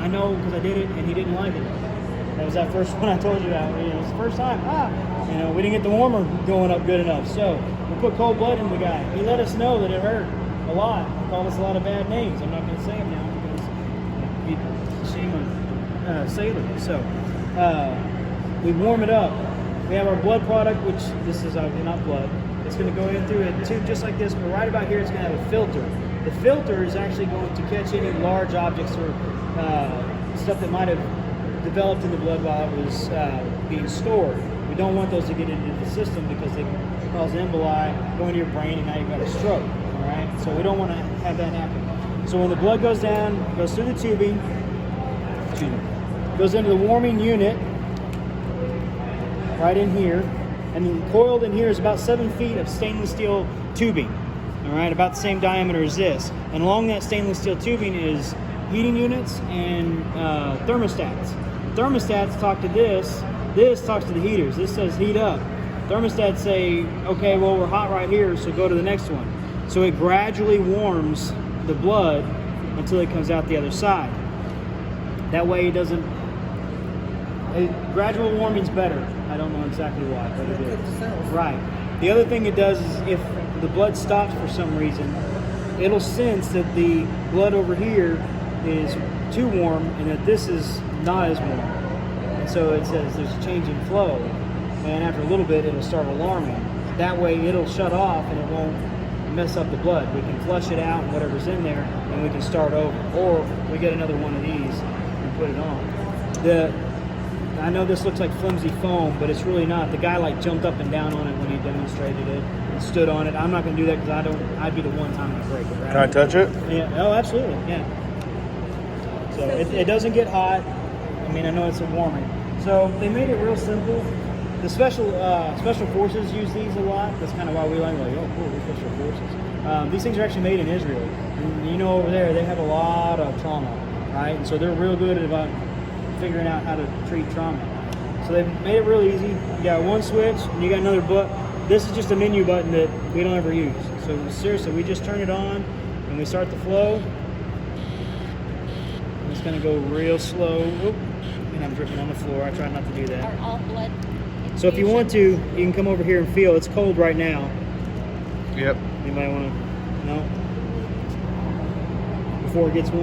I know because I did it, and he didn't like it. That was that first one I told you about. You know, it was the first time. You know, we didn't get the warmer going up good enough. So we put cold blood in the guy. He let us know that it hurt a lot. He called us a lot of bad names. I'm not going to say them now because shame on sailors. So we warm it up. We have our blood product, which this is obviously not blood. It's going to go in through a tube just like this, but right about here it's going to have a filter. The filter is actually going to catch any large objects or stuff that might have developed in the blood while it was being stored. We don't want those to get into the system because they can cause emboli, go into your brain, and now you've got a stroke. All right, so we don't want to have that happen. So when the blood goes down, goes through the tubing, goes into the warming unit right in here, and then coiled in here is about 7 feet of stainless steel tubing. All right, about the same diameter as this. And along that stainless steel tubing is heating units and thermostats. Thermostats talk to this. This talks to the heaters. This says heat up. Thermostats say, okay, well, we're hot right here, so go to the next one. So it gradually warms the blood until it comes out the other side. That way it doesn't, gradual warming's better. I don't know exactly why, but it is. Right. The other thing it does is if the blood stops for some reason, it'll sense that the blood over here is too warm and that this is not as warm. And so it says there's a change in flow. And after a little bit, it'll start alarming. That way it'll shut off and it won't mess up the blood. We can flush it out and whatever's in there and we can start over. Or we get another one of these and put it on. I know this looks like flimsy foam, but it's really not. The guy like jumped up and down on it when he demonstrated it and stood on it. I'm not going to do that because I'd be the one time to break it. Right? Can I touch it? Yeah. Oh, absolutely. Yeah. So it doesn't get hot. I mean, I know it's a warming. So they made it real simple. The special forces use these a lot. That's kind of why we like, oh, cool, we're special forces. These things are actually made in Israel. And you know, over there, they have a lot of trauma, right? And so they're real good about figuring out how to treat trauma. So they've made it real easy. You got one switch and you got another button. This is just a menu button that we don't ever use. So seriously, we just turn it on and we start the flow. And it's gonna go real slow. Oop, and I'm dripping on the floor. I try not to do that. Are all blood infusion? So if you want to, you can come over here and feel. It's cold right now. Yep. Anybody want to know? Before it gets warm.